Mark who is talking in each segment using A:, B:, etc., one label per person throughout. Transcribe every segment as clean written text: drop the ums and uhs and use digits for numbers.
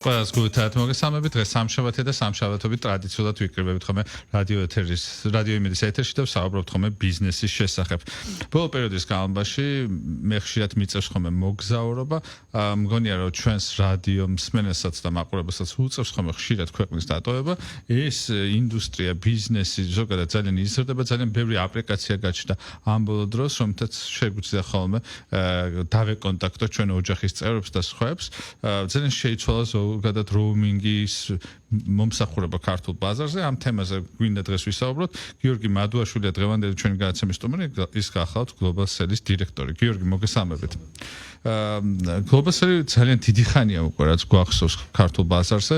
A: Ყველას გულით მოგესალმებით. დღეს სამშაბათია და სამშაბათობით ტრადიციულად ვიკრიბებით ხოლმე რადიო იმედის ეთერში და ვსაუბრობთ ხოლმე ბიზნესის შესახებ. ბოლო პერიოდის განმავლობაში მე ხშირად მიწევს ხოლმე მოგზაურობა. მგონია რომ ჩვენს რადიო მსმენელსაც და მაყურებელსაც უწევს ხოლმე ხშირად ქვეყნის დატოვება. ეს ინდუსტრია, ბიზნესი ზოგადად ძალიან იზრდება, ძალიან ბევრი აპლიკაცია გაჩნდა ამ ბოლო დროს, რომთაც შეგვიძლია ხოლმე დავეკონტაქტო ჩვენ ოჯახის წევრებს და სხვაებს. ძალიან შეიცვალა ზოგადად როუმინგის მომსახურება ქართულ ბაზარზე. ამ თემაზე გვინდა დღეს ვისაუბროთ. გიორგი მადუაშვილია დღევანდელი ჩვენი გადაცემის სტუმარი, ის გახლავთ Global Sales დირექტორი. გიორგი, მოგესალმებით. Global Sales ძალიან დიდი ხანია უკვე რაც გვახსოვს ქართულ ბაზარზე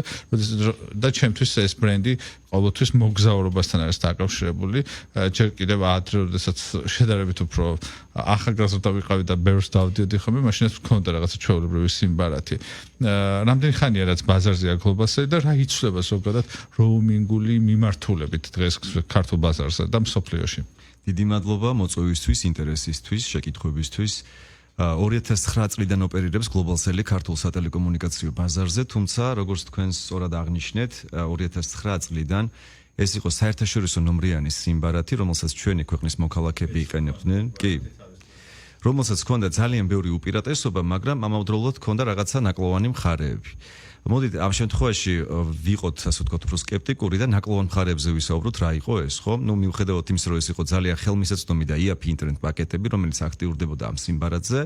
A: და ჩემთვის ეს ბრენდი ყოველთვის მოგზაურობასთან არის დაკავშირებული. ჯერ კიდევ ადრე, როდესაც შედარებით უფრო ახალგაზრდა ვიყავი და ბევრს დავდიოდი ხოლმე, მაშინაც მქონდა რაღაცა ჩვეულებრივი სიმბარათი. რამდენი ხანია რაც ბაზარზეა Global Sales და რა იცვლება ზოგადად როუმინგული მიმართულებით დღეს ქართულ ბაზარზე და მსოფლიოში?
B: დიდი მადლობა მოწვევისთვის, ინტერესისთვის, შეკითხვებისთვის. 2009 წლიდან ოპერირებს Global Sales ქართულ სატელეკომუნიკაციო ბაზარზე, თუმცა როგორც თქვენ სწორად აღნიშნეთ, 2009 წლიდან ეს იყო საერთაშორისო ნომრიანი სიმბარათი, რომელსაც ჩვენი ქვეყნის მოქალაქეები იყენებდნენ. კი. რომელსაც ჰქონდა ძალიან ბევრი უპირატესობა, მაგრამ ამავდროულად ჰქონდა რაღაცა ნაკლოვანი მხარეები. მოდით ამ შემთხვევაში ვიყოთ, ასე ვთქვათ, უფრო სკეპტიკური და ნაკლოვან მხარეებზე ვისაუბროთ, რა იყო ეს, ხო? მიუხედავად იმისა, რომ ეს იყო ძალიან ხელმისაწვდომი და იაფი ინტერნეტ პაკეტები, რომელიც აქტიურდებოდა ამ სიმბარათზე,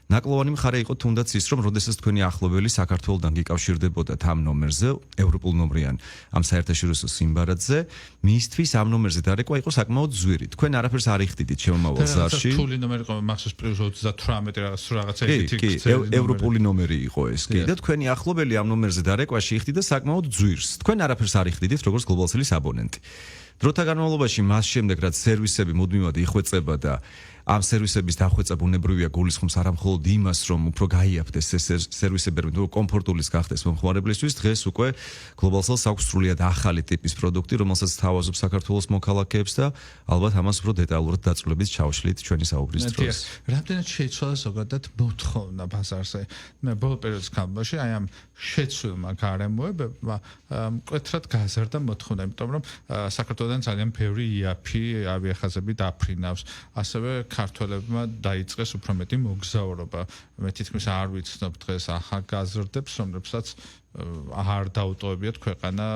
B: ნაკლოვანი მხარე იყო თუნდაც ის, რომ როდესაც თქვენი ახლობელი საქართველოსთან გიკავშირდებოდათ ამ ნომერზე, ევროპულ ნომრიან ამ საერთაშორისო სიმბარათზე, მისთვის ამ ნომერზე დარეკვა იყო საკმაოდ ძვირი. თქვენ არაფერს არ იხდიდით შემომავალ ზარში.
A: რთული ნომერი იყო მახსოვს პლუს 38 რაღაცა
B: ეგეთი ევროპული ნომერი იყო ეს კი და თქვენი ახლობელი ამ ნომერზე დარეკვაში იხდიდა საკმაოდ ძვირს. თქვენ არაფერს არ იხდიდით როგორც Global Sales აბონენტი. დროთა განმავლობაში მას შემდეგ რაც სერვისები მუდმივად იხვეწება და ამ სერვისების დახვეწა ბუნებრივია გულისხმობს არამხოლოდ იმას, რომ უფრო გაიაფდეს ეს სერვისები, რომ კომფორტულის გახდეს მომხმარებლისთვის, დღეს უკვე Global Sales აქვს სრულიად ახალი ტიპის პროდუქტი, რომელსაც თავაზობს საქართველოს მოქალაქეებს და ალბათ ამას უფრო დეტალურად დაწვრილებით ჩავშლით ჩვენი საუბრის დროს.
A: რამდენად შეიცვალა ზოგადად მოთხოვნა ბაზარზე? მე ბოლო პერიოდის განმავლობაში აი ამ შეცვლილმა გარემოებებმა მკვეთრად გაზარდა მოთხოვნა, იმიტომ რომ საქართველოსთან ძალიან ბევრი იაფი ავიახაზები დაფრინავს, ასევე ქართველებმა დაიწყეს უფრო მეტი მოგზაურობა. მე თითქმის არ ვიცნობ დღეს ახალგაზრდებს, რომლებსაც არ დაუტოვებიათ ქვეყანა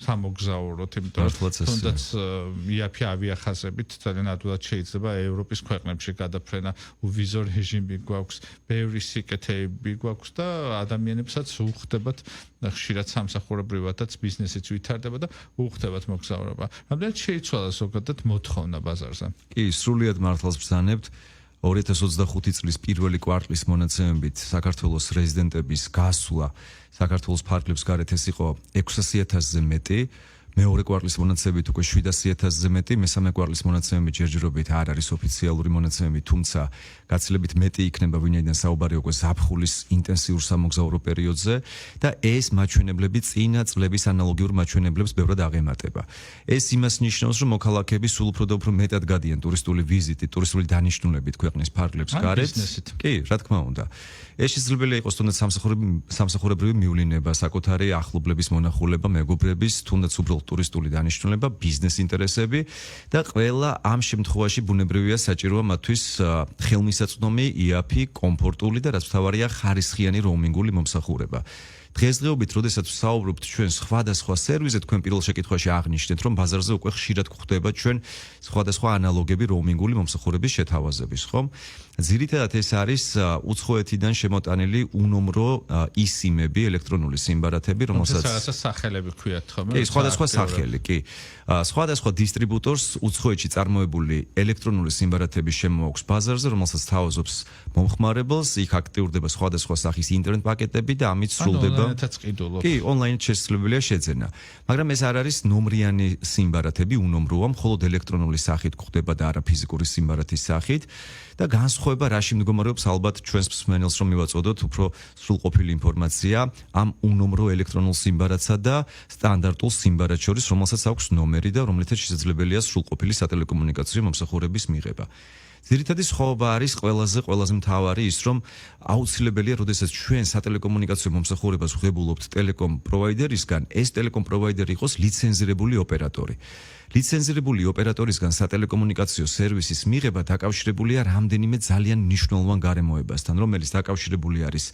A: სამოგზაუროდ, იმიტომ რომ თუნდაც იაფი ავიახაზებით ძალიან ადვილად შეიძლება ევროპის ქვეყნებში გადაფრენა, უვიზო რეჟიმი გვაქვს, ბევრი სიკეთეები გვაქვს და ადამიანებსაც უხდებათ ხშირად სამსახურებრივადაც ბიზნესიც ვითარდება და უხდებათ მოგზაურობა. რამდენად შეიცვალა ზოგადად მოთხოვნა ბაზარზე?
B: კი, სრულიად მართლაც ბრძანებთ. 2025 წლის პირველი კვარტლის მონაცემებით საქართველოს რეზიდენტების გასვლა საქართველოს ფარგლებს გარეთ ეს იყო 600,000-ზე მეტი, მეორე კვარტლის მონაცემებით უკვე 700,000-ზე მეტი, მესამე კვარტლის მონაცემებით ჯერჯერობით არ არის ოფიციალური მონაცემები, თუმცა გაცილებით მეტი იქნება, ვინაიდან საუბარი უკვე ზაფხულის ინტენსიურ სამოგზაურო პერიოდზე და ეს მაჩვენებლები წინა წლების ანალოგიურ მაჩვენებლებს ბევრად აღემატება. ეს იმას ნიშნავს, რომ მოქალაქეები სულ უფრო და უფრო მეტად გადიან ტურისტული ვიზიტით, ტურისტული დანიშნულებით ქვეყნის ფარგლებს გარეთ. კი, რა თქმა უნდა. ეს შესაძლებელია იყოს თუნდაც სამსახურებრივი მიულინება, საკუთარი ახლობლების მონახულება, მეგობრების, თუნდაც უბრალოდ ტურისტული დანიშნულება, ბიზნეს ინტერესები და ყველა ამ შემთხვევაში ბუნებრივია საჭიროა მათთვის ხელმისაწვდომი, იაფი, კომფორტული და რაც მთავარია ხარისხიანი როუმინგული მომსახურება. დღესდღეობით, როდესაც ვსაუბრობთ ჩვენ სხვადასხვა სერვისზე, თქვენ პირველ შეკითხვაში აღნიშნეთ, რომ ბაზარზე უკვე ხშირად გვხვდება ჩვენ სხვადასხვა ანალოგები როუმინგული მომსახურების შეთავაზების, ხომ? ძირითადად ეს არის უცხოეთიდან შემოტანილი უნომრო ისიმები, ელექტრონული სიმბარათები, რომელსაც
A: რაღაცა სახელები ქვიათ ხოლმე.
B: კი, სხვადასხვა სახელი, კი. სხვადასხვა დისტრიბუტორს უცხოეთში წარმოებული ელექტრონული სიმბარათები შემოაქვს ბაზარზე, რომელსაც თავაზობს მომხმარებელს, იქ აქტიურდება სხვადასხვა სახის ინტერნეტ პაკეტები და ამით სრულდება. კი, ონლაინით შესაძლებელია შეძენა. მაგრამ ეს არ არის ნომრიანი სიმბარათები, უნომროა, მხოლოდ ელექტრონული სახით გვხვდება და არა ფიზიკური სიმბარათის სახით. და განსხვავება რაში მდგომარეობს ალბათ ჩვენს მსმენელს რომ მივაწოდოთ უფრო სრულყოფილი ინფორმაცია ამ უნომრო ელექტრონულ სიმბარათსა და სტანდარტულ სიმბარათს შორის, რომელსაც აქვს ნომერი და რომლითაც შესაძლებელია სრულყოფილი სატელეკომუნიკაციო მომსახურების მიღება. ძირითადი სხვაობა არის ყველაზე მთავარი ის, რომ აუცილებელია, როდესაც ჩვენ სატელეკომუნიკაციო მომსახურებას ვღებულობთ ტელეკომ პროვაიდერისგან, ეს ტელეკომ პროვაიდერი იყოს ლიცენზირებული ოპერატორი. ლიცენზირებული ოპერატორისგან სატელეკომუნიკაციო სერვისის მიღება დაკავშირებულია რამდენიმე ძალიან მნიშვნელოვან გარემოებასთან, რომელიც დაკავშირებული არის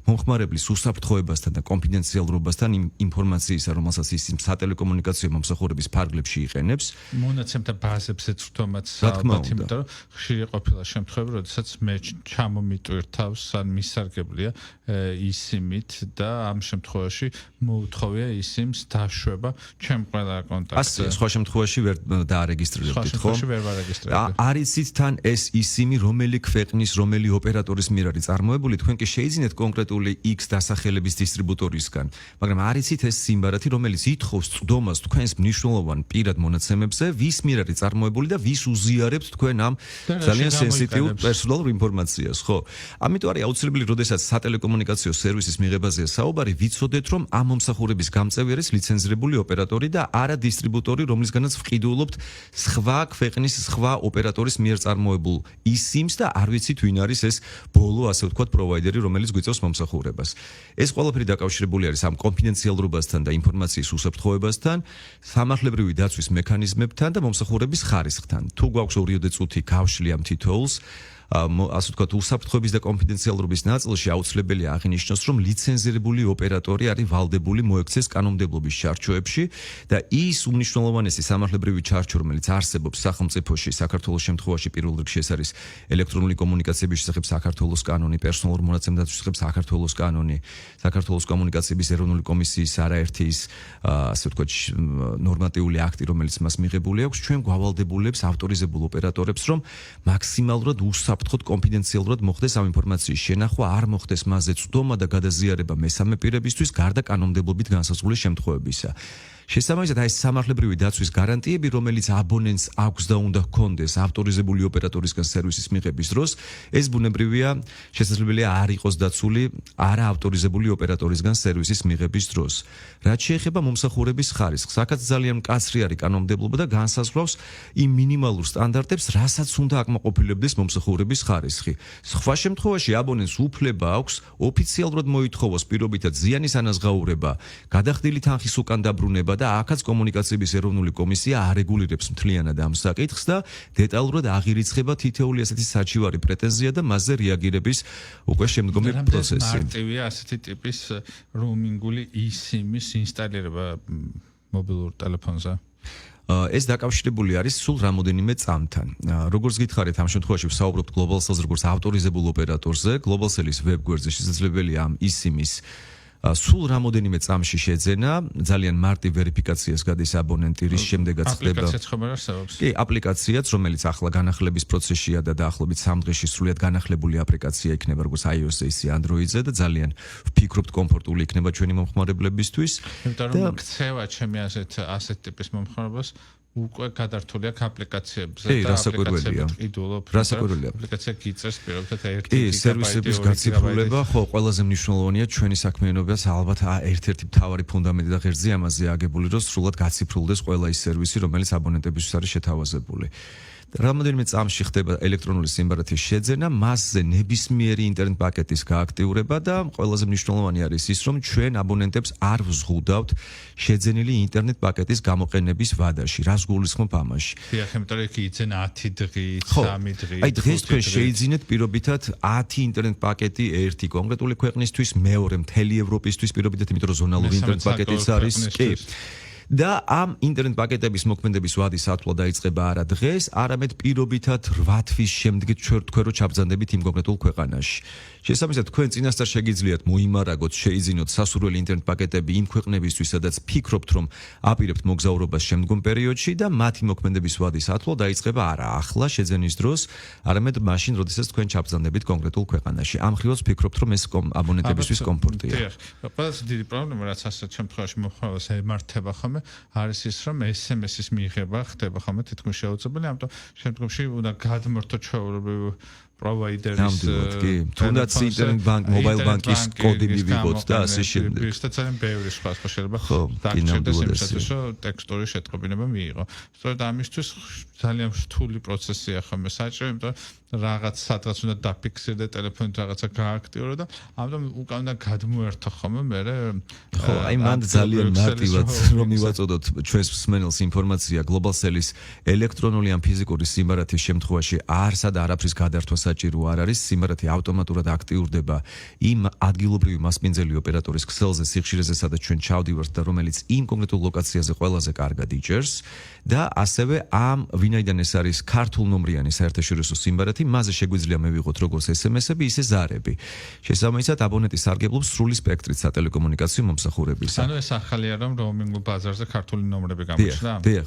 B: მომხმარებლის უსაფრთხოებასთან და კონფიდენციალურობასთან იმ ინფორმაციისა, რომელსაც ის სატელეკომუნიკაციო მომსახურების ფარგლებში იყენებს.
A: მონაცემთა ბაზებზე წვდომაც ალბათ, იმიტომ რომ ხშირი ყოფილა შემთხვევები, როდესაც მე ჩამომიტვირ თავს ან მისარგებლია ისიმით და ამ შემთხვევაში მოუთხოვია ისიმს დაშვება ჩემ ყველა კონტაქტზე.
B: სხვა შემთხვევაში ვერ დაარეგისტრირებდით, ხო?
A: სხვა შემთხვევაში ვერ ვარეგისტრირებდი.
B: არიცით თან ეს ისიმი, რომელი ქვეყნის, რომელი ოპერატორის მიერ არის წარმოებული, თქვენ კი შეიძინეთ კონკრეტულ X დასახელების დისტრიბუტორისგან, მაგრამ არიცით ეს სიმბარათი, რომელიც ითხოვს წვდომას თქვენს მნიშვნელოვან პირად მონაცემებზე, ვის მიერ არის წარმოებული და ვის უზიარებთ თქვენ ამ ძალიან სენსიტიურ პერსონალურ ინფორმაციას, ხო? ამიტომ არის აუცილებელი, როდესაც სატელეკომუნიკაციო სერვისის მიღებაზეა საუბარი, ვიცოდეთ, რომ ამ მომსახურების გამწევი არის ლიცენზირებული ოპერატორი და არა დისტრიბუტორი, რომლისგანაც ვყიდულობთ სხვა ქვეყნის სხვა ოპერატორის მიერ წარმოებულ ისიმს და არ ვიცით ვინ არის ეს ბოლო, ასე ვთქვათ, პროვაიდერი, რომელიც გვიწევს მომსახურებას. ეს ყველაფერი დაკავშირებული არის ამ კონფიდენციალურობასთან და ინფორმაციის უსაფრთხოებასთან, სამართლებრივი დაცვის მექანიზმებთან და მომსახურების ხარისხთან. თუ გვაქვს 2 წუთი გავშლი ამ თითოეულს, ასე ვთქვათ, უსაფრთხოების და კონფიდენციალურობის ნაწილში აუცილებელია აღინიშნოს, რომ ლიცენზირებული ოპერატორი არის ვალდებული მოექცეს კანონმდებლობის ჩარჩოებში და ის უმნიშვნელოვანესი სამართლებრივი ჩარჩო, რომელიც არსებობს სახელმწიფოში, საქართველოს შემთხვევაში პირველ რიგში ეს არის ელექტრონული კომუნიკაციების შესახებ საქართველოს კანონი, პერსონალურ მონაცემთა შესახებ საქართველოს კანონი, საქართველოს კომუნიკაციების ეროვნული კომისიის არაერთი ის, ასე ვთქვათ, ნორმატიული აქტი, რომელიც მას მიღებული აქვს, ჩვენ გვავალდებულებს ავტორიზებულ ოპერატორებს, რომ მაქსიმალურად საფრთხოდ კონფიდენციალურად მოხდეს ამ ინფორმაციის შენახვა, არ მოხდეს მასზე წვდომა და გადაზიარება მესამე პირებისთვის გარდა კანონმდებლობით განსაზღვრული შემთხვევებისა. შესაბამისად, ეს სამართლებრივი დაცვის გარანტიები, რომელიც აბონენტს აქვს და უნდა ჰქონდეს ავტორიზებული ოპერატორისგან სერვისის მიღების დროს, ეს ბუნებრივია შესაძლებელია არ იყოს დაცული არა ავტორიზებული ოპერატორისგან სერვისის მიღების დროს. რაც შეეხება მომსახურების ხარისხს, აქაც ძალიან მკაცრი არის კანონმდებლობა და განსაზღვრავს იმ მინიმალურ სტანდარტებს, რასაც უნდა აკმაყოფილებდეს მომსახურების ხარისხი. სხვა შემთხვევაში აბონენტს უფლება აქვს ოფიციალურად მოითხოვოს პირობითად ზიანის ანაზღაურება, გადახდილი თანხის უკან დაბრუნება და აქაც კომუნიკაციების ეროვნული კომისია არეგულირებს მთლიანად ამ საკითხს და დეტალურად აღირიცხება თითოეული ასეთი საჩივარი პრეტენზია და მასზე რეაგირების უკვე შემდგომი პროცესი.
A: მარტივია ასეთი ტიპის როუმინგული ისიმის ინსტალირება მობილურ ტელეფონზე.
B: ეს დაკავშირებული არის სულ რამოდენიმე წამთან. როგორც გითხარით, ამ შემთხვევაში ვსაუბრობთ Globalcell-ს როგორც ავტორიზებულ ოპერატორზე. Globalcell-ის ვებ-გვერდზე შესაძლებელია ამ ისიმის სულ რამოდენიმე წამში შეძენა, ძალიან მარტივ ვერიფიკაციას გადის აბონენტი, რის შემდეგაც ხდება.
A: აპლიკაციაც ხომ არ არსებობს?
B: კი, აპლიკაციაც, რომელიც ახლა განახლების პროცესშია და დაახლოებით 3 დღეში სრულიად განახლებული აპლიკაცია იქნება როგორც iOS-ზე, ისე Android-ზე და ძალიან ვფიქრობთ კომფორტული იქნება ჩვენი მომხმარებლებისთვის.
A: იმიტომ რომ ქცევა ჩემი ასეთ ტიპის მომხმარებლებს უკვე გადართული აქვს აპლიკაციებზე და აპლიკაციებს ყიდულობ. აპლიკაცია გიწევს პირობითად 1
B: კი, სერვისების გაციფრულება, ხო, ყველაზე მნიშვნელოვანია ჩვენი საქმიანობას, ალბათ ერთ-ერთი მთავარი ფუნდამენტი და ღერძი ამაზე აგებული, რომ სრულად გაციფრულდეს ყველა ის სერვისი, რომელიც აბონენტებისთვის არის შეთავაზებული. რამოდენიმე წამში ხდება ელექტრონული სიმბარათის შეძენა, მასზე ნებისმიერი ინტერნეტ პაკეტის გააქტიურება და ყველაზე მნიშვნელოვანი არის ის, რომ ჩვენ აბონენტებს არ ვზღუდავთ შეძენილი ინტერნეტ პაკეტის გამოყენების ვადაში. რას გულისხმობ ამაში?
A: დიახ, იმიტომ რომ იძენ 10 დღით, 3 დღით.
B: აი დღეს თქვენ შეიძინეთ პირობითად 10 ინტერნეტ პაკეტი ერთი კონკრეტული ქვეყნისთვის, მეორე მთელი ევროპისთვის პირობითად, იმიტომ რომ ზონალური ინტერნეტ პაკეტიც არის. კი. და ამ ინტერნეტ პაკეტების მოქმედების ვადის ათვლა დაიწყება არა დღეს, არამედ პირობითად 8 თვის შემდეგ თქვენ რო ჩაბრძანდებით იმ კონკრეტულ ქვეყანაში. შესაბამისად, თქვენ წინასწარ შეგიძლიათ მოიმარაგოთ, შეიძინოთ სასურველი ინტერნეტ პაკეტები იმ ქვეყნებისთვის, სადაც ფიქრობთ, რომ აპირებთ მოგზაურობას შემდგომ პერიოდში და მათი მოქმედების ვადის ათვლა დაიწყება არა ახლა შეძენის დროს, არამედ მაშინ, როდესაც თქვენ ჩაბრძანდებით კონკრეტულ ქვეყანაში. ამ ხრივაც ფიქრობთ, რომ ეს აბონენტებისთვის კომფორტია.
A: დიახ, ყველაზე დიდი პრობლემა, რაც ასეთ შემთხვევაში მომხმარებელს ემართება ხომ არის ის, რომ SMS-ის მიღება ხდება ხოლმე თითქმის შეუძლებელი, ამიტომ შემდგომში უნდა გადმორთო ჩვეულებრივ პროვაიდერის
B: თუნდაც ინტერნეტ ბანკ მობაილ ბანკის კოდი მივიღოთ და ასე შემდეგ.
A: ის და ძალიან ბევრი სხვა შეიძლება დაგჭირდეს იმისათვის, რომ ტექსტური შეტყობინება მიიღო. სწორედ ამისთვის ძალიან რთული პროცესია ხოლმე საჭირო, იმიტომ რომ რაღაც სადღაც უნდა დაფიქსირდე ტელეფონით რაღაცა გააქტიურო და ამიტომ უკან უნდა გადმოერთო ხოლმე მე
B: ხო, აი მანდ ძალიან მარტივად რომ მივაწოდოთ ჩვენს მსმენელს ინფორმაცია გლობალსელის ელექტრონული ან ფიზიკური სიმარათის შემთხვევაში არსა და არაფრის გადართვა საჭირო არ არის, სიმარათი ავტომატურად აქტიურდება იმ ადგილობრივი მასპინძელი ოპერატორის ქსელზე, სიხშირეზე, სადაც ჩვენ ჩავდივართ და რომელიც იმ კონკრეტულ ლოკაციაზე ყველაზე კარგად იჭერს და ასევე ამ ვინაიდან ეს არის ქართულ ნომრიანი საერთაშორისო სიმარათი, მასზე შეგვიძლია მივიღოთ როგორც SMS-ები, ისე ზარები. შესაბამისად, აბონენტი სარგებლობს სრული სპექტრით სატელეკომუნიკაციო მომსახურებისა.
A: ანუ ეს ახალია რომ როუმინგ ბაზარზე ქართული ნომრები გამოჩნდა?
B: დიახ.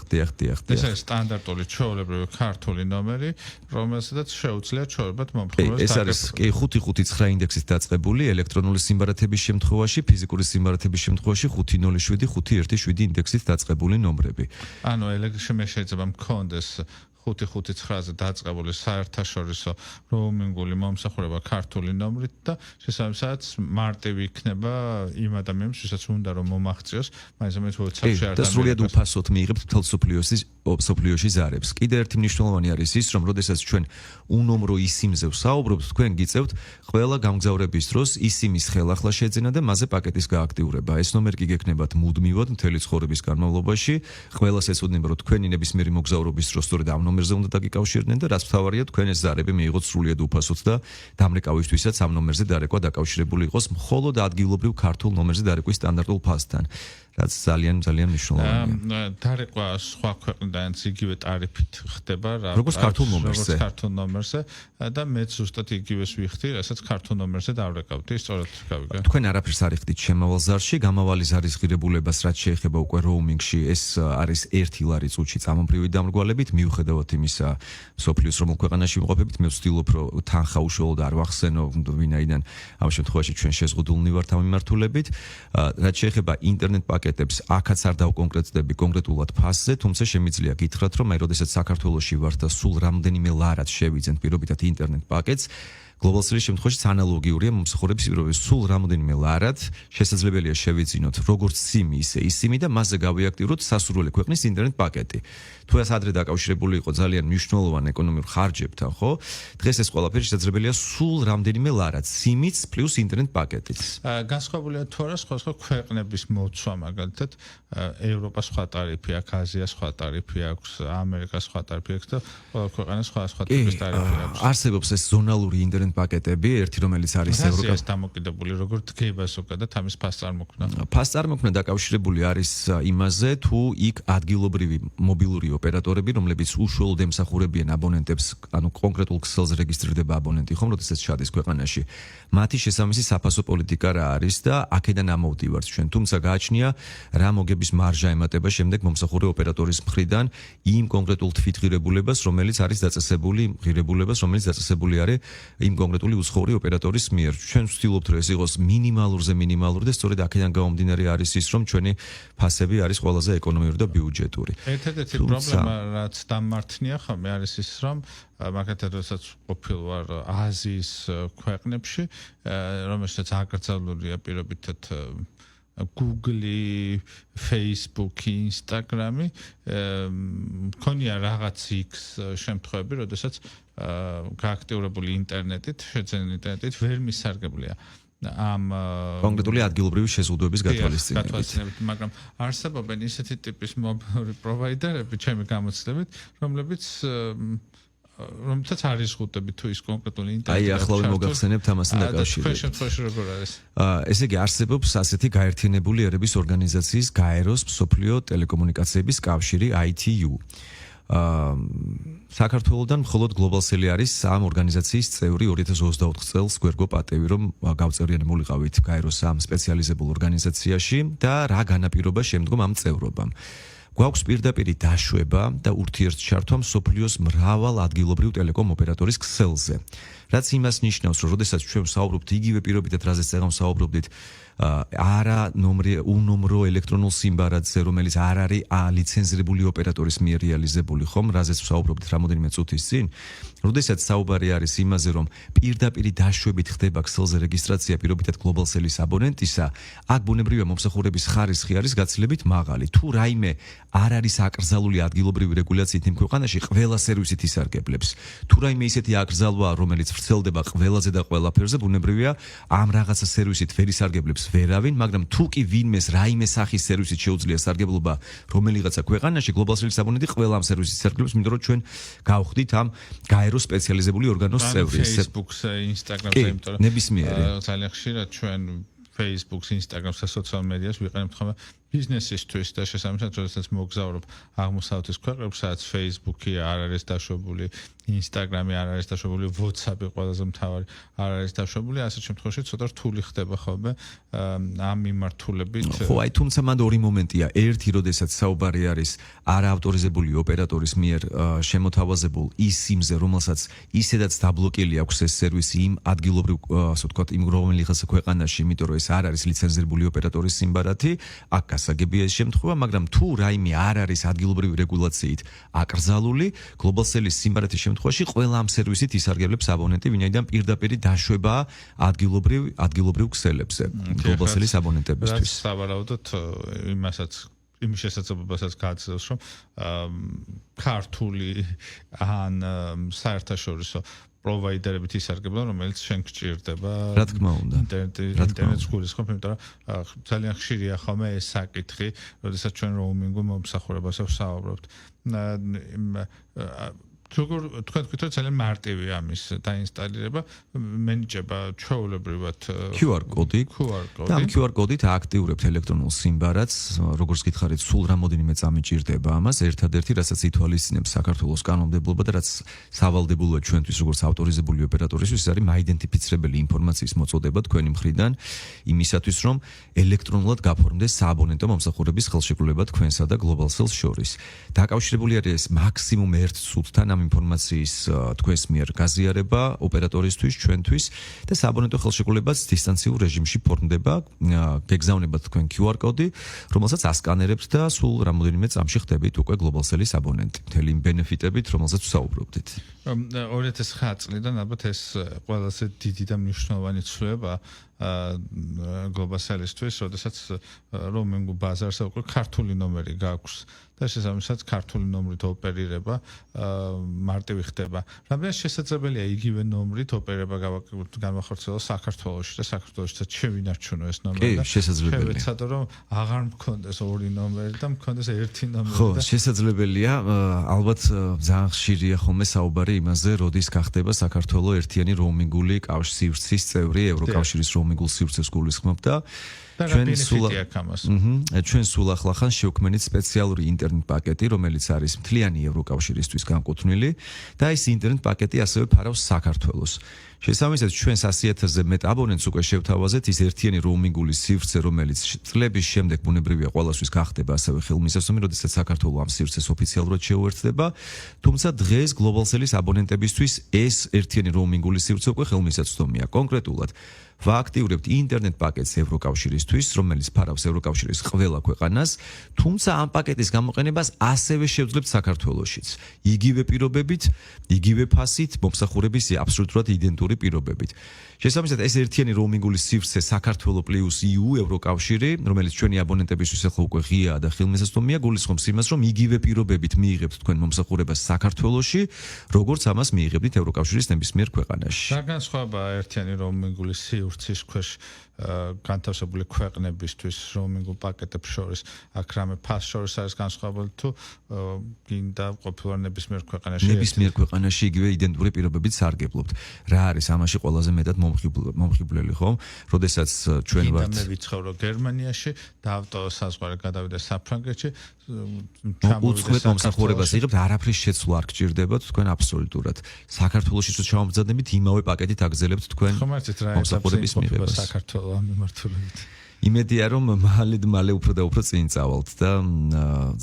A: ეს არის სტანდარტული ჩვეულებრივი ქართული ნომერი, რომელსაც შეუძლია ჩვეულებრივად მომხმარებელს
B: ეს არის 559 ინდექსით დაწყებული ელექტრონული სიმარათების შემთხვევაში, ფიზიკური სიმარათების შემთხვევაში 507-517 ინდექსით დაწყებული ნომრები.
A: ანუ მე შეიძლება მქონდეს 559-ზე დაწყებული საერთაშორისო როუმინგული მომსახურება ქართული ნომრით და შესაბამისად მარტივი იქნება იმ ადამიანს, ვისაც უნდა რომ მომაღწიოს, მაინც WhatsApp-ში არ
B: და სრულიად უფასოდ მიიღებთ მთელ სოფლიოში ზარებს. კიდე ერთი მნიშვნელოვანი არის ის, რომ როდესაც ჩვენ უნომრო ისიმზე ვსაუბრობთ, თქვენ გიწევთ ყველა გამგზავრების დროს ისიმის ხელახლა შეძენა და მასზე პაკეტის გააქტიურება. ეს ნომერი კი გექნებათ მუდმივად მთელი ცხოვრების განმავლობაში. ყველას ეცოდნება, რომ თქვენი ნებისმიერი მოგზაურობის დროს სწორედ ამ ნომერზე უნდა დაგიკავშირდნენ და რაც მთავარია, თქვენ ეს ზარები მიიღოთ სრულიად უფასოდ და დამრეკავისთვისაც ამ ნომერზე დარეკვა დაკავშირებული იყოს მხოლოდ ადგილობრივ ქართულ ნომერზე დარეკვის სტანდარტულ ფასთან. რაც ძალიან მნიშვნელოვანია.
A: დარეკვა სხვა ქვეყნიდან იგივე ტარიფით ხდება რა.
B: როგორც ქართულ
A: ნომერზე და მეც ზუსტად იგივეს ვიხდი, რასაც ქართულ ნომერზე დავრეკავდი, სწორად გავიგე.
B: თქვენ არაფერს არ იხდით შემავალ ზარში, გამავალი ზარის ღირებულებას რაც შეეხება უკვე როუმინგში, ეს არის 1 ლარი წუთში წამომრივი დამრგვალებით, მიუხედავად იმისა, სოფლიოს რომელ ქვეყანაში ვიმყოფებით, მე ვცდილობ რომ თანხა უშუალოდ არ ვახსენო, ვინაიდან ამ შემთხვევაში ჩვენ შეზღუდულნი ვართ ამ მიმართულებით. რაც შეეხება ინტერნეტ პაკეტებს, აქაც არ დავკონკრეტდები კონკრეტულად ფასზე, თუმცა შემიძლია გითხრათ, რომ აი როდესაც საქართველოში ვართ და სულ რამდენიმე ლარად შევიძენთ პირობითად ინტერნეტ პაკეტს, გლობალსელის შემთხვევაში ანალოგიურია მომსახურების პირობების სულ რამდენიმე ლარად შესაძლებელია შევიძინოთ როგორც სიმი ისე ისიმი და მასზე გავიაქტიუროთ სასურველი ქვეყნის ინტერნეტ პაკეტი. თუ ეს ადრე დაკავშირებული იყო ძალიან მნიშვნელოვან ეკონომიურ ხარჯებთან, ხო? დღეს ეს ყველაფერი შესაძლებელია სულ რამდენიმე ლარად სიმიც პლუს ინტერნეტ პაკეტიც.
A: განსხვავებულია თუ არა სხვა ქვეყნების მოცვა, მაგალითად, ევროპას სხვა ტარიფი აქვს, აზიას სხვა ტარიფი აქვს, ამერიკას სხვა ტარიფი აქვს და ყველა ქვეყანას სხვა ტიპის ტარიფი აქვს.
B: არსებობს ეს ზონალური ინტერნეტ პაკეტები, ერთი რომელიც არის
A: ევროკავშირის დამოკიდებული, როგორ დგება ზოგადად ამის ფასწარმოქმნა.
B: ფასწარმოქმნა დაკავშირებული არის იმაზე, თუ იქ ადგილობრივი მობილური ოპერატორები, რომლებიც უშუალოდ ემსახურებიან აბონენტებს, ანუ კონკრეტულ ქსელზე რეგისტრირდება აბონენტი, ხომ, როდესაც ჩადის ქვეყანაში. მათი შესაბამისი საფასო პოლიტიკა რა არის და აქედან ამოვდივართ ჩვენ. თუმცა გააჩნია რა მოგების მარჟა ემატება შემდეგ მომსახურე ოპერატორის მხრიდან იმ კონკრეტულ თვითღირებულებას, რომელიც არის დაწესებული, ღირებულებას, რომელიც დაწესებული არის იმ კონკრეტული უცხოური ოპერატორის მიერ. ჩვენ ვცდილობთ, რომ ეს იყოს მინიმალური და სწორედ აქედან გამომდინარე არის ის, რომ ჩვენი ფასები არის ყველაზე ეკონომიური და ბიუჯეტური.
A: ერთ-ერთი პრობლემა, რაც დამმართნია ხოლმე არის ის, რომ მაგალითად, როდესაც ყოფილ ვარ აზიის ქვეყნებში, რომელშიც აკრძალულია პირობითად Google, Facebook, Instagram, მქონია რაღაც X შემთხვევები, როდესაც გააქტიურებული ინტერნეტით, შეძენილი ინტერნეტით ვერ მისარგებლია ამ
B: კონკრეტული ადგილობრივი შეზღუდვების გათვალისწინებით,
A: მაგრამ არსებობენ ისეთი ტიპის მობილური პროვაიდერები, ჩემი გამოცდილებით, რომლებიც არის ხუთები თუ ის კონკრეტული ინტერნეტი.
B: აი ახლავე მოგახსენებთ ამასთან დაკავშირებით.
A: თქვენ შემთხვევაში როგორ არის?
B: ესე იგი არსებობს ასეთი გაერთიანებული ერების ორგანიზაციის გაეროს მსოფლიო ტელეკომუნიკაციების კავშირი ITU. საქართველოსთან მხოლოდ გლობალსელი არის ამ ორგანიზაციის წევრი 2024 წელს გვერგო პატევი, რომ გავწევრიანებულიყავით გაეროს ამ სპეციალიზებულ ორგანიზაციაში და რა განაპირობა შემდგომ ამ წევრობამ. გვაქვს პირდაპირი დაშვება და ურთიერთჩართვა მსოფლიოს მრავალ ადგილობრივ ტელეკომ ოპერატორის ქსელზე. რაც იმას ნიშნავს, რომ როდესაც ჩვენ ვსაუბრობთ იგივე პირობითად, რაზეც წეგან ვსაუბრობდით, არა უნომრო ელექტრონულ სიმბარათზე, რომელიც არ არის ლიცენზირებული ოპერატორის მიერ რეალიზებული, ხომ, რაზეც ვსაუბრობთ რამოდენიმე წუთის წინ, როდესაც საუბარი არის იმაზე, რომ პირდაპირ დაშვებით ხდება ქსელზე რეგისტრაცია პირობითად გლობალსელის აბონენტისა, აქ ბუნებრივია მომსახურების ხარისხი არის გაცილებით მაღალი. თუ რაიმე არ არის აკრძალული ადგილობრივი რეგულაციით იმ ქვეყანაში, ყველა სერვისით ისარგებლებს. თუ რაიმე ისეთი აკრძალვაა, რომელიც ვრცელდება ყველაზე და ყველაფერზე, ბუნებრივია ამ რაღაცა სერვისით ვერ ისარგებლებს ვერავინ, მაგრამ თუ კი ვინმეს რაიმე სახის სერვისით შეუძლია სარგებლობა რომელიღაცა ქვეყანაში, გლობალსელის აბონენტი ყველა ამ სერვისით ისარგებლებს, იმიტომ რომ ჩვენ გავხდით ამ გაეროს სპეციალიზებული ორგანოს წევრი.
A: Facebook-ზე, Instagram-ზე,
B: იმიტომ რომ ნებისმიერი
A: ძალიან ხშირად ჩვენ Facebook-ს, Instagram-ს და სოციალურ მედიას ვიყენებთ ხოლმე ბიზნესისთვის და შესაბამისად, როდესაც მოგზაურობ აღმოსავლეთის ქვეყნებში, სადაც Facebook-ი არ არის დაშვებული, Instagram-ი არ არის დაშვებული, WhatsApp-ი ყველაზე მთავარი არ არის დაშვებული, ასეთ შემთხვევაში ცოტა რთული ხდება ხოლმე ამ მიმართულებით.
B: ხო, აი თუმცა მანდ ორი მომენტია. ერთი, როდესაც საუბარი არის არაავტორიზებული ოპერატორის მიერ შემოთავაზებულ ის სიმზე, რომელსაც ისედაც დაბლოკილი აქვს ეს სერვისი იმ ადგილობრივ, ასე ვთქვათ, იმ რომელიღაცა ქვეყანაში, იმიტომ რომ ეს არ არის ლიცენზირებული ოპერატორის სიმბარათი, აქ გასაგებია ეს შემთხვევა, მაგრამ თუ რაიმე არ არის ადგილობრივი რეგულაციით აკრძალული, გლობალსელის სიმბარათის შემთხვევაში ყველა ამ სერვისით ისარგებლებს აბონენტი, ვინაიდან პირდაპირ დაშვებაა ადგილობრივ ქსელებზე გლობალსელის აბონენტებისთვის.
A: სავარაუდოდ იმის შესაძლებლობასაც გააძლევს, რომ ქართული ან საერთაშორისო პროვაიდერებით ისარგებლონ, რომელიც შენ გჭირდება.
B: რა თქმა უნდა.
A: ინტერნეტს გულისხმობ, იმიტომ რომ ძალიან ხშირია ხოლმე ეს საკითხი, როდესაც ჩვენ როუმინგ მომსახურებაზე ვსაუბრობთ. როგორ თქვენ გითხრათ ძალიან მარტივია ამის დაინსტალირება, მენიჭება ჩვეულებრივად
B: QR კოდი. და ამ QR კოდით აქტიურებთ ელექტრონულ სიმბარათს, როგორც გითხარით, სულ რამოდენიმე წამი ჭირდება ამას, ერთადერთი, რასაც ითვალისწინებს საქართველოს კანონმდებლობა და რაც სავალდებულოა ჩვენთვის, როგორც ავტორიზებული ოპერატორისთვის, არის მაიდენტიფიცირებელი ინფორმაციის მოწოდება თქვენი მხრიდან, იმისათვის, რომ ელექტრონულად გაფორმდეს სააბონენტო მომსახურების ხელშეკრულება თქვენსა და გლობალსელს შორის. დაკავშირებული არის მაქსიმუმ 1 წუთთან ამ ინფორმაციის თქვენს მიერ გაზიარება ოპერატორისთვის, ჩვენთვის და სააბონენტო ხელშეკრულებაც დისტანციურ რეჟიმში ფორმდება, გეგზავნებათ თქვენ QR კოდი, რომელსაც ასკანერებთ და სულ რამოდენიმე წამში ხდებით უკვე გლობალსელის აბონენტი. მთელი იმ ბენეფიტებით, რომელსაც ვსაუბრობდით.
A: 2009 წლიდან ალბათ ეს ყველაზე დიდი და მნიშვნელოვანი ცვლილება გლობალსელისთვის, როდესაც როუმინგ ბაზარზე უკვე ქართული ნომერი გააქვს და შესაბამისად ქართული ნომრით ოპერირება მარტივი ხდება. რამე შესაძლებელია იგივე ნომრით ოპერირება განვახორციელოს საქართველოში და საქართველოშიც შევინარჩუნო ეს ნომერი და
B: შესაძლებელია.
A: შევეცადო რომ აღარ მქონდეს ორი ნომერი და მქონდეს ერთი ნომერი.
B: ხო, შესაძლებელია, ალბათ ძალიან ხშირია ხოლმე საუბარი იმაზე, როდის გახდება საქართველოს ერთიანი როუმინგული სივრცის წევრი, ევროკავშირის როუმინგულ სივრცეს გულისხმობ და ჩვენ სულ ახლახან შევქმნით სპეციალური ინტერნეტ პაკეტი, რომელიც არის მთლიანი ევროკავშირისთვის განკუთვნილი და ეს ინტერნეტ პაკეტი ასევე ფარავს საქართველოს. შესაბამისად, ჩვენ 100,000-ზე მეტ აბონენტს უკვე შევთავაზეთ ის ერთიანი როუმინგული სივრცე, რომელიც წლების შემდეგ ბუნებრივია ყველასთვის გახდება ასევე ხელმისაწვდომი, როდესაც საქართველოს ამ სივრცეს ოფიციალურად შეუერთდება, თუმცა დღეს გლობალსელის აბონენტებისთვის ეს ერთიანი როუმინგული სივრცე უკვე ხელმისაწვდომია. კონკრეტულად ვააქტიურებთ ინტერნეტ პაკეტს ევროკავშირისთვის, რომელიც ფარავს ევროკავშირის ყველა ქვეყანას, თუმცა ამ პაკეტის გამოყენებას ასევე შევძლებთ საქართველოშიც. იგივე პირობებით, იგივე ფასით, მომსახურების აბსოლუტურად იდენტური პირობებით. შესაბამისად, ეს ერთიანი როუმინგული სივრცე საქართველოს პლუს EU ევროკავშირი, რომელიც ჩვენი აბონენტებისთვის ახლა უკვე ღიაა და ხელმისაწვდომია, გულისხმობს იმას, რომ იგივე პირობებით მიიღებთ თქვენ მომსახურებას საქართველოში, როგორც ამას მიიღებდით ევროკავშირის ნებისმიერ ქვეყანაში.
A: რა განსხვავება ერთიანი როუმინგული სივრცის ქვეშ განთავსებული ქვეყნებისთვის როუმინგულ პაკეტებს შორის, აქ რამე ფას შორის არის განსხვავებული თუ გინდა ყოფილვარ ნებისმიერ ქვეყანაში?
B: ნებისმიერ ქვეყანაში იგივე იდენტური პირობებით სარგებლობთ. რა არის ამაში ყველაზე მეტად მომხიბვლელი, ხო? როდესაც ჩვენ ვართ
A: მე ვიცხოვრო გერმანიაში, დავტოვო საზღვარი, გადავიდე საფრანგეთში,
B: უცხოეთ მომსახურებას იღებთ, არაფრის შეცვლა არ გჭირდებათ თქვენ აბსოლუტურად. საქართველოშიც ჩამომგზავნებით იმავე პაკეტით აგზელებთ თქვენ მომსახურების მიღებას.
A: საქართველოს ამ მიმართულებით.
B: იმედია რომ მალე უფრო და უფრო წინ წავალთ და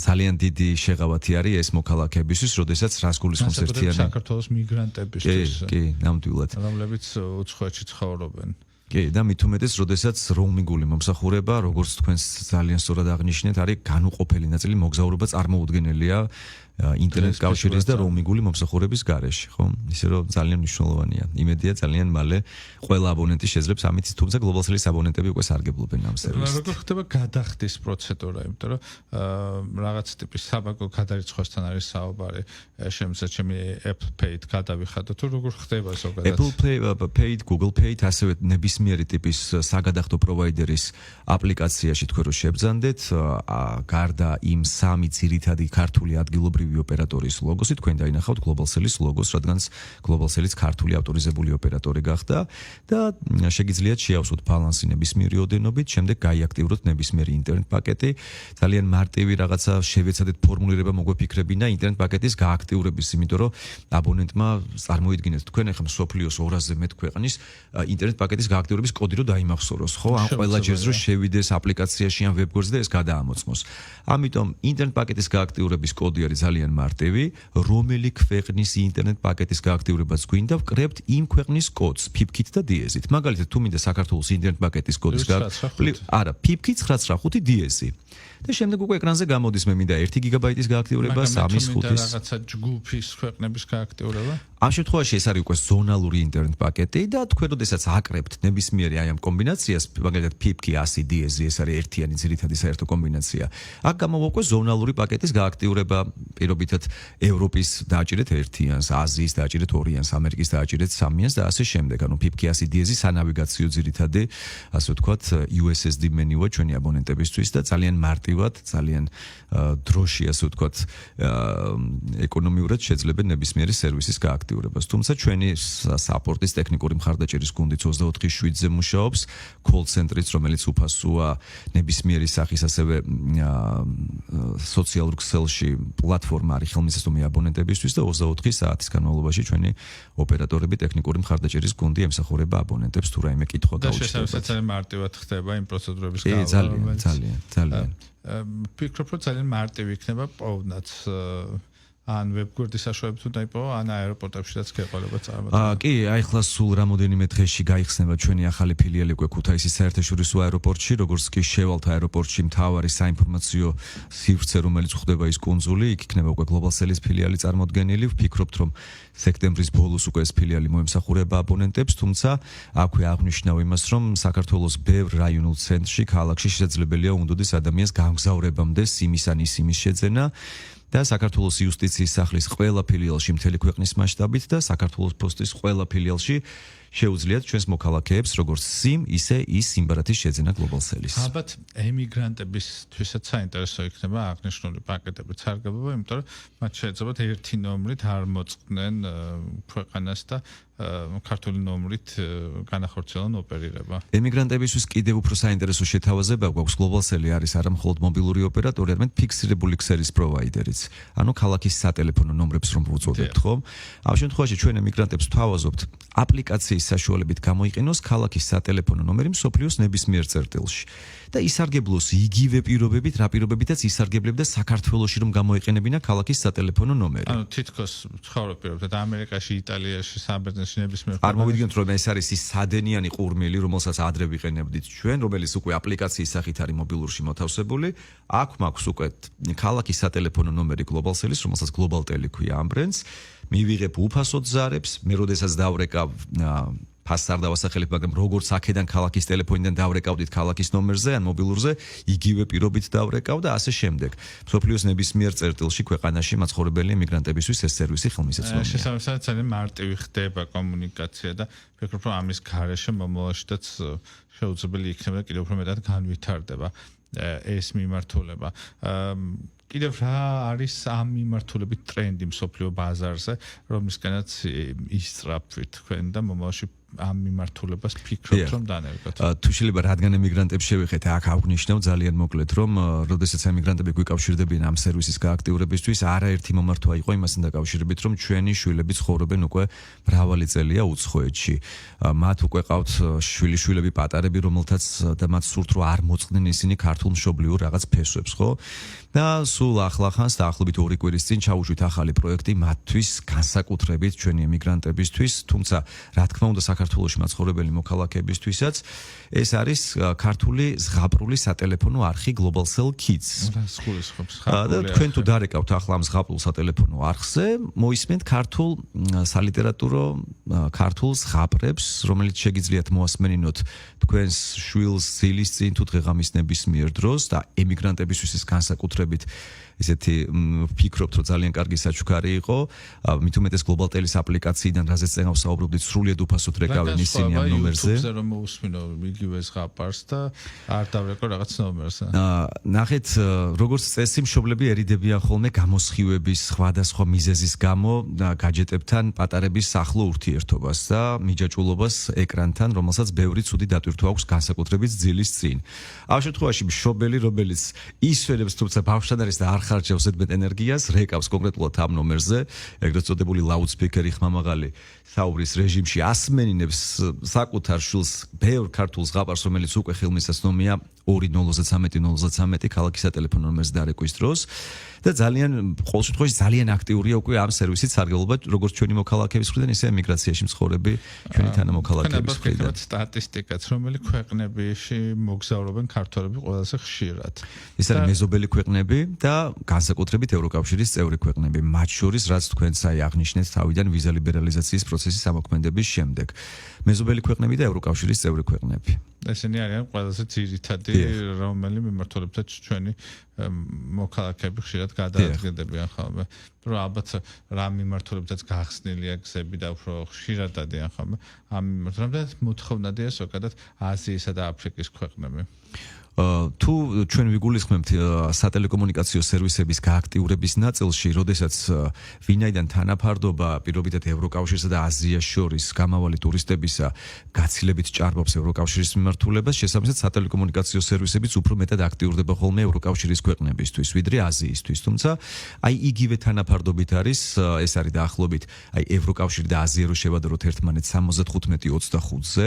B: ძალიან დიდი შეღავათი არის ეს მოქალაქეებისთვის, როდესაც რას გულისხმობს ერთიანი
A: საქართველოს მიგრანტებისთვის.
B: კი, ნამდვილად.
A: რომლებიც უცხოეთში ცხოვრობენ.
B: კი, და მით უმეტეს, როდესაც როუმინგული მომსახურება, როგორც თქვენ ძალიან სწორად აღნიშნეთ, არის განუყოფელი ნაწილი მოგზაურობა წარმოუდგენელია ინტერნეტ კავშირის და როუმინგული მომსახურების გარეშე, ხო? ისე რომ ძალიან მნიშვნელოვანია. იმედია ძალიან მალე ყველა აბონენტი შეძლებს ამით, თუმცა გლობალსელის აბონენტები უკვე სარგებლობენ ამ სერვისით.
A: როგორ ხდება გადახდის პროცედურა, იმიტომ რომ რაღაც ტიპის საბანკო გადარიცხვასთან არის საუბარი, შემიძლია ჩემი Apple Pay-ით გადავიხადო, თუ როგორ ხდება ზოგადად?
B: Apple Pay, Google Pay, ასევე ნებისმიერი ტიპის საგადახდო პროვაიდერის აპლიკაციაში თქვენ რო შებრძანდეთ, გარდა იმ სამი ძირითადი ქართული ადგილობრივი ოპერატორის ლოგოსი, თქვენ დაინახავთ გლობალსელის ლოგოს, რადგანაც გლობალსელის ქართული ავტორიზებული ოპერატორი გახდა და შეგიძლიათ შეავსოთ ბალანსი ნებისმიერი ოდენობით, შემდეგ გაიაქტიუროთ ნებისმიერი ინტერნეტ პაკეტი. ძალიან მარტივი რაღაცა შევეცადეთ ფორმულირება მოგვეფიქრებინა ინტერნეტ პაკეტის გააქტიურების, იმიტომ რომ აბონენტმა წარმოიდგინეთ თქვენ ახლა მსოფლიოს 200-ზე მეტ ქვეყნის ინტერნეტ პაკეტის გააქტიურების კოდი რო დაიმახსოვროს, ხო? ან ყველა ჯერს რო შევიდეს აპლიკაციაში ან ვებგვერდზე და ეს გადაამოწმოს. ამიტომ ინტერნეტ პაკეტის გააქტიურების კოდი არის ძალიან მარტივი, რომელი ქვეყნის ინტერნეტ პაკეტის გააქტიურებას გვინდა, ვკრებთ იმ ქვეყნის კოდს, PIP-ით და DS-ით. მაგალითად, თუ მინდა საქართველოს ინტერნეტ პაკეტის კოდის არა, PIP-ი 995 DS-ი. და შემდეგ უკვე ეკრანზე გამოდის მე მინდა 1 გიგაბაიტის გააქტიურება, 3-ის, 5-ის.
A: რაღაცა ჯგუფის ქვეყნების გააქტიურება.
B: ამ შემთხვევაში ეს არის უკვე ზონალური ინტერნეტ პაკეტი და თქვენ როდესაც აკრებთ ნებისმიერი აი ამ კომბინაციას, მაგალითად PIP-ი 100 DS-ი, ეს არის ერთიანი ძირითადი საერთო კომბინაცია. აქ გამოვა უკვე ზონალური პაკეტის გააქტიურება, პირობითად ევროპის დააჭირეთ 1-იანს, აზიის დააჭირეთ 2-იანს, ამერიკის დააჭირეთ 3-იანს და ასე შემდეგ. ანუ PIP-ი 100 DS-ი სანავიგაციო ძირითადი, ასე ვთქვათ, USSD მენიუა ჩვენი აბონენტებისთვის და ძალიან მარტივად, ძალიან დროში, ასე ვთქვათ, ეკონომიურად შეძლებენ ნებისმიერი სერვისის გააქტიურებას. თუმცა ჩვენი საპორტის ტექნიკური მხარდაჭერის გუნდიც 24/7-ზე მუშაობს, call center-იც, რომელიც უფასოა ნებისმიერი სახის, ასევე სოციალურ ქსელში პლატფორმა არის ხელმისაწვდომი აბონენტებისთვის და 24 საათის განმავლობაში ჩვენი ოპერატორები, ტექნიკური მხარდაჭერის გუნდი ემსახურება აბონენტებს თუ რაიმე კითხვა გაუჩნდებათ.
A: და შესაძლოა მარტივად ხდება იმ პროცედურების
B: გავლენა. ძალიან.
A: ფიქრობ, რომ ძალიან მარტივი იქნება პოვნაც ან ვებგვერდის საშუალებით უნდა იპოვო, ან აეროპორტებშიც გეყოლება წარმოდგენა.
B: კი, აი ხლა სულ რამოდენიმე დღეში გაიხსნება ჩვენი ახალი ფილიალი უკვე ქუთაისის საერთაშორისო აეროპორტში, როგორც კი შევალთ აეროპორტში მთავარი საინფორმაციო სივრცე, რომელიც ხდება ის კუნძული, იქ იქნება უკვე გლობალსელის ფილიალი წარმოდგენილი. ვფიქრობთ, რომ სექტემბრის ბოლოს უკვე ეს ფილიალი მოემსახურება აბონენტებს, თუმცა აქვე აღნიშნავ იმას, რომ საქართველოს ბევრ რაიონულ ცენტრში, ქალაქში შესაძლებელია უნდოდეს ადამიანს გამგზავრებამდე სიმის ან ისიმის შეძენა. და საქართველოს იუსტიციის სახლის ყველა ფილიალში მთელი ქვეყნის მასშტაბით და საქართველოს პოსტის ყველა ფილიალში შეუძლიათ ჩვენს მოქალაქეებს როგორც SIM, ისე ის სიმბარათის შეძენა გლობალსელის.
A: ალბათ ემიგრანტებისთვისაც საინტერესო იქნება აღნიშნული პაკეტების სარგებლობა, იმიტომ რომ მათ შეიძლება ერთი ნომრით არ მოწყდნენ ქვეყანას და ქართული ნომრით განახორციელონ ოპერირება.
B: ემიგრანტებისთვის კიდევ უფრო საინტერესო შეთავაზება გვაქვს გლობალსელი არის არა მხოლოდ მობილური ოპერატორი, არამედ ფიქსირებული ქსელის პროვაიდერიც. ანუ ქალაქის სატელეფონო ნომრებს რომ ვუწოდებთ, ხო? ამ შემთხვევაში ჩვენ ემიგრანტებს ვთავაზობთ აპლიკაციის საშუალებით გამოიყენოს ქალაქის სატელეფონო ნომერი მსოფლიოს ნებისმიერ წერტილში. და ისარგებლოს იგივე პირობებით, რა პირობებითაც ისარგებლებდა საქართველოში რომ გამოიყენებინა ქალაქის სატელეფონო ნომერი.
A: ანუ თითქოს ცხოვრობ პირობითად ამერიკაში, იტალიაში, საბერძნეთში ნებისმიერ
B: არ მოვიდგენთ რომ ეს არის ის სადენიანი ყურმელი, რომელსაც ადრე ვიყენებდით ჩვენ, რომელიც უკვე აპლიკაციის სახით არის მობილურში მოთავსებული. აქ მაქვს უკვე ქალაქის სატელეფონო ნომერი გლობალსელის, რომელსაც გლობალტელი ქვია ამ ბრენდს. მივიღებ უფასოდ ზარებს, მე როდესაც დავრეკავ ფასს არ დავასახელებ, მაგრამ როგორც აქედან ქალაქის ტელეფონიდან დავრეკავდით ქალაქის ნომერზე ან მობილურზე, იგივე პირობით დავრეკავ და ასე შემდეგ. მსოფლიოს ნებისმიერ წერტილში ქვეყანაში მაცხოვრებელი ემიგრანტებისთვის ეს სერვისი ხელმისაწვდომია.
A: შესაბამისად ძალიან მარტივი ხდება კომუნიკაცია და ვფიქრობ, რომ ამის გარეშე მომავალშიც შეუძლებელი იქნება კიდევ უფრო მეტად განვითარდება ეს მიმართულება. კიდევ რა არის ამ მიმართულებით ტრენდი მსოფლიო ბაზარზე, რომლისგანაც ისწრაფვით თქვენ და მომავალში ამ მიმართულებას ფიქრობთ რომ დანერგოთ?
B: თუ შეიძლება რადგან ემიგრანტებს შევეხეთ, აქ აღვნიშნავ ძალიან მოკლედ, რომ როდესაც ემიგრანტები გვიკავშირდებიან ამ სერვისის გააქტიურებისთვის, არაერთი მომართვა იყო იმასთან დაკავშირებით, რომ ჩვენი შვილები ცხოვრობენ უკვე მრავალი წელია უცხოეთში. მათ უკვე ყავთ შვილიშვილები პატარები, რომელთაც და მათ სურთ რომ არ მოწყდნენ ისინი ქართულ მშობლიურ რაღაც ფესვებს, ხო? და სულ ახლახანს დაახლოებით 2 კვირის წინ ჩაუშვით ახალი პროექტი მათთვის განსაკუთრებით ჩვენი ემიგრანტებისთვის, თუმცა რა თქმა უნდა საქართველოში მაცხოვრებელი მოქალაქეებისთვისაც ეს არის ქართული ზღაპრული სატელეფონო არხი Global Cell Kids. და თქვენ თუ დარეკავთ ახლა ამ ზღაპრულ სატელეფონო არხზე, მოისმენთ ქართულ სალიტერატურო ქართულ ზღაპრებს, რომელიც შეგიძლიათ მოასმენინოთ თქვენს შვილს ძილის წინ თუ დღეღამის ნებისმიერ დროს და ემიგრანტებისთვის ეს განსაკუთრებით ესეთი ვფიქრობთ, რომ ძალიან კარგი საჩუქარი იყო. მით უმეტეს Global Tel-ის აპლიკაციიდან, რაზეც წინ ვსაუბრობდით, სრულიად უფასოდ რეკავენ ისინი ამ ნომერზე.
A: YouTube-ზე რომ მოусმინო იგივე ზღაპარს და არ დავრეკო რაღაც ნომერს.
B: ნახეთ, როგორც წესი, მშობლები ერიდებიან ხოლმე გამოსხივების სხვადასხვა მიზეზის გამო გაჯეტებთან პატარების ახლო ურთიერთობას და მიჯაჭვულობას ეკრანთან, რომელსაც ბევრი ცუდი დატვირთვა აქვს განსაკუთრებით ძილის წინ. ამ შემთხვევაში მშობელი, რომელიც ისვენებს, თუმცა ბავშვთან არის და არ ხარჯავს ზედმეტ ენერგიას, რეკავს კონკრეტულად ამ ნომერზე, ეგრეთ წოდებული ლაუდსპიკერი ხმამაღალი საუბრის რეჟიმში ასმენინებს საკუთარ შვილს ბევრ ქართულ ზღაპარს, რომელიც უკვე ხელმისაწვდომია 2013 ქალაქის სატელეფონო ნომერზე დარეკვის დროს და ძალიან ყოველ შემთხვევაში ძალიან აქტიურია უკვე ამ სერვისით სარგებლობა როგორც ჩვენი მოქალაქეების მხრიდან, ისე ემიგრაციაში მცხოვრები ჩვენი თანამოქალაქეების მხრიდან.
A: სტატისტიკაც, რომელი ქვეყნებში მოგზაურობენ ქართველები ყველაზე ხშირად.
B: ეს არის მეზობელი ქვეყნები და განსაკუთრებით ევროკავშირის წევრი ქვეყნები, მათ შორის რაც თქვენც აღნიშნეთ თავიდან ვიზა ლიბერალიზაციის პროცესის ამოქმედების შემდეგ. მეზობელი ქვეყნები და ევროკავშირის წევრი ქვეყნები.
A: ესენი არიან ყველაზე ძირითადი, რომელი მიმართულებითაც ჩვენი მოქალაქეები ხშირად გადაადგილდებიან ხოლმე. რომ ალბათ რა მიმართულებითაც გახსნილია გზები და უფრო ხშირად დადიან ხოლმე. ამ მიმართულებითაც მოთხოვნადია ზოგადად აზიისა და აფრიკის ქვეყნები.
B: თუ ჩვენ ვიგულისხმებთ სატელეკომუნიკაციო სერვისების გააქტიურების ნაწილში, როდესაც ვინაიდან თანაფარდობა პირობითად ევროკავშირსა და აზიას შორის გამავალი ტურისტებისა გაცილებით ჭარბობს ევროკავშირის მიმართულებას, შესაბამისად სატელეკომუნიკაციო სერვისებიც უფრო მეტად აქტიურდება ხოლმე ევროკავშირის ქვეყნებისთვის, ვიდრე აზიისთვის. თუმცა, აი იგივე თანაფარდობით არის, ეს არის დაახლოებით, აი ევროკავშირი და აზია რო შევადაროთ ერთმანეთს 75-25-ზე,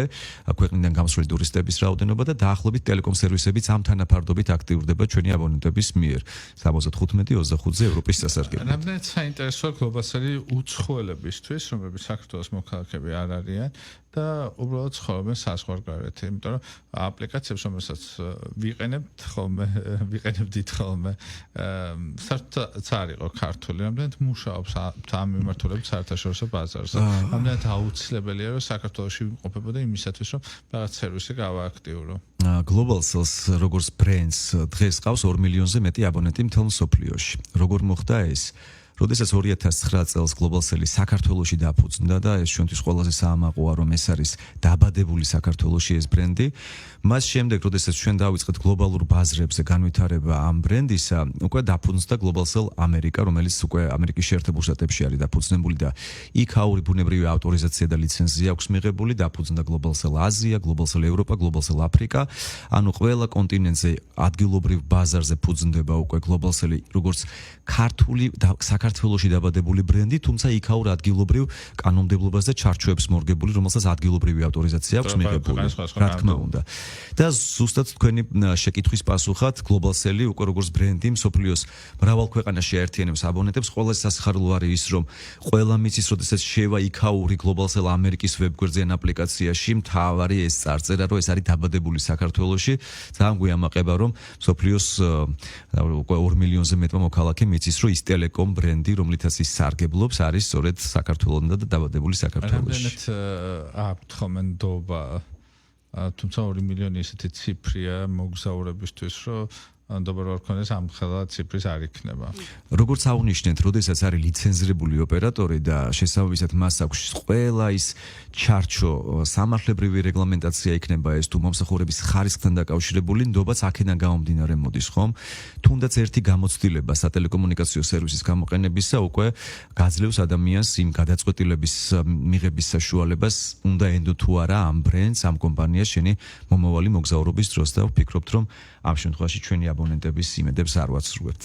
B: ქვეყნიდან გამოსვლილი ტურისტების რაოდენობა და დაახლოებით ტელეკომ სერვისები ამ თანაფარდობით აქტიურდება ჩვენი აბონენტების მიერ 75-25-ზე ევროპის სასარგებლოდ.
A: რამდენად საინტერესოა გლობალსელი უცხოელებისთვის, რომლებიც საქართველოს მოქალაქეები არ არიან და უბრალოდ ცხოვრობენ საზღვარგარეთ, იმიტომ რომ აპლიკაციებს, რომელსაც ვიყენებთ ხოლმე, საერთოდ არ იყო ქართული, რამდენად მუშაობს ამ მიმართულებით საერთაშორისო ბაზარზე. რამდენად აუცილებელია, რომ საქართველოში ვიმყოფებოდა იმისათვის, რომ რაღაც სერვისი გავააქტიურო.
B: Global Cells როგორც ბრენდს დღეს ყავს 2 მილიონზე მეტი აბონენტი მთელ მსოფლიოში. როგორ მოხდა ეს? როდესაც 2009 წელს Global Cell საქართველოში დაფუძნდა და ეს ჩვენთვის ყველაზე საამაყოა, რომ ეს არის დაბადებული საქართველოში ეს ბრენდი. მას შემდეგ, როდესაც ჩვენ დავიწყეთ გლობალურ ბაზრებზე განვითარება ამ ბრენდისა, უკვე დაფუძნდა Global Cell ამერიკა, რომელიც უკვე ამერიკის შეერთებულ შტატებში არის დაფუძნებული და იქაური ბუნებრივი ავტორიზაცია და ლიცენზია აქვს მიღებული, დაფუძნდა Global Cell აზია, Global Cell ევროპა, Global Cell აფრიკა. ანუ ყველა კონტინენტზე ადგილობრივ ბაზარზე ფუძნდება უკვე Global Cell როგორც ქართული საქართველოში დაბადებული ბრენდი, თუმცა იქაურ ადგილობრივ კანონმდებლობას და ჩარჩოებს მორგებული, რომელსაც ადგილობრივი ავტორიზაცია აქვს მიღებული. რა თქმა უნდა. და ზუსტად თქვენი შეკითხვის პასუხად Global Cell უკვე როგორც ბრენდი მსოფლიოს მრავალ ქვეყანაში აერთიანებს აბონენტებს. ყველაზე სასიხარულო არის ის, რომ ყველა მიცის, როდესაც შევა იქაური Global Cell ამერიკის ვებგვერდზე ან აპლიკაციაში, მთავარი ეს წარწერა, რომ ეს არის დაბადებული საქართველოში. ძალიან გვიამაყება, რომ მსოფლიოს უკვე 2 მილიონზე მეტმა მოქალაქე მიცის, რომ ის ტელეკომ ბრენდი, რომლითაც ის სარგებლობს, არის სწორედ საქართველოსთან და დაბადებული საქართველოში.
A: რამდენად აქვთ ხოლმე ნდობა, თუმცა 2 მილიონი ისეთი ციფრია მოგზაურებისთვის, რომ ნდობა რომ ქონდეს ამ ხელა ციფრის არ იქნება.
B: როგორც აღნიშნეთ, როდესაც არის ლიცენზირებული ოპერატორი და შესაბამისად მას აქვს ყველა ის ჩარჩო სამართლებრივი რეგლამენტაცია იქნება ეს თუ მომსახურების ხარისხთან დაკავშირებული ნდობაც აქედან გამომდინარე მოდის ხომ? თუნდაც ერთი გამოცდილება სატელეკომუნიკაციო სერვისის გამოყენებისა უკვე გაძლევს ადამიანს იმ გადაწყვეტილების მიღების საშუალებას, უნდა ენდო თუ არა ამ ბრენდს, ამ კომპანიას შენი მომავალი მოგზაურობის დროს და ვფიქრობთ, რომ ამ შემთხვევაში ჩვენი აბონენტების იმედებს არ ვაცრუებთ.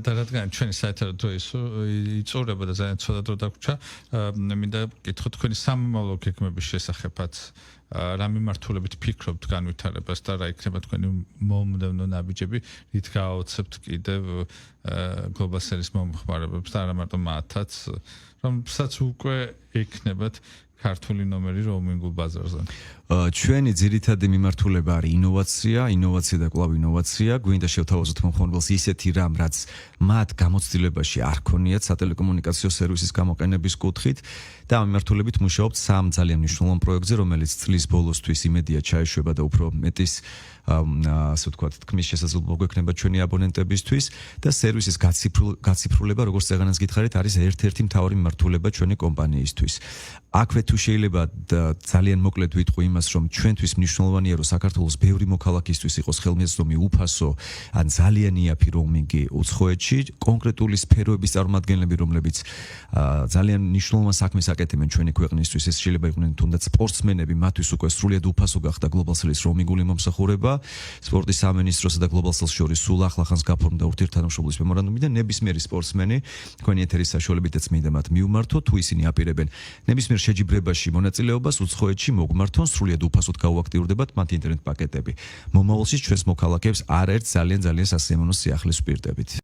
A: და რადგან ჩვენი საერთოდ დრო იწურება და ძალიან ცოტა დრო დაგვრჩა, მინდა გითხოთ თქვენი სამომავლო გეგმების შესახებაც რა მიმართულებით ფიქრობთ განვითარებას და რა იქნება თქვენი მომდევნო ნაბიჯები, რით გააოცებთ კიდევ Global Series მომხმარებელებს და არა მარტო მათაც, რომელსაც უკვე ექნებათ ქართული ნომერი როუმინგულ ბაზარზე.
B: ჩვენი ძირითადი მიმართულება არის ინოვაცია და კვლავ ინოვაცია. გვინდა შევთავაზოთ მომხმარებელს ისეთი რამ, რაც მათ გამოცდილებაში არ ქონიათ სატელეკომუნიკაციო სერვისის გამოყენების კუთხით და ამ მიმართულებით მუშაობთ სამ ძალიან მნიშვნელოვან პროექტზე, რომელიც წლის ბოლოსთვის იმედია ჩაეშვება და უფრო მეტის ასე ვთქვათ, თქმის შესაძლებლობა გვექნება ჩვენი აბონენტებისთვის და სერვისის გაციფრულება, როგორც წეგანაც გითხარით, არის ერთ-ერთი მთავარი მიმართულება ჩვენი კომპანიისთვის. აქვე თუ შეიძლება ძალიან მოკლედ ვიტყვი იმას, რომ ჩვენთვის მნიშვნელოვანია, რომ საქართველოს ბევრი მოქალაქისთვის იყოს ხელმისაწვდომი უფასო ან ძალიან იაფი როუმინგი უცხოეთში, კონკრეტული სფეროების წარმომადგენლები, რომლებიც ძალიან მნიშვნელოვან საქმეს აკეთებენ ჩვენი ქვეყნისთვის, ეს შეიძლება იყვნენ თუნდაც სპორტსმენები, მათთვის უკვე სრულიად უფასო გახდა Global Series როუმინგული მომსახურება, სპორტის სამინისტროსა და Global Series შორის სულ ახლახანს გაფორმდა ურთიერთთანამშრომლობის მემორანდუმი და ნებისმიერი სპორტსმენი თქვენი ეთერის საშუალებითაც მინდა მათ მიუმართო, თუ ისინი აპირებენ ნებისმიერ შეჯიბრებაში მონაწილეობას უცხოეთში მოგმართონ, სრულიად უფასოდ გაუაქტიურდებათ მათ ინტერნეტ პაკეტები. მომავალში ჩვენს მოქალაქეებს არაერთ ძალიან სასიამოვნო სიახლეს ვპირდებით.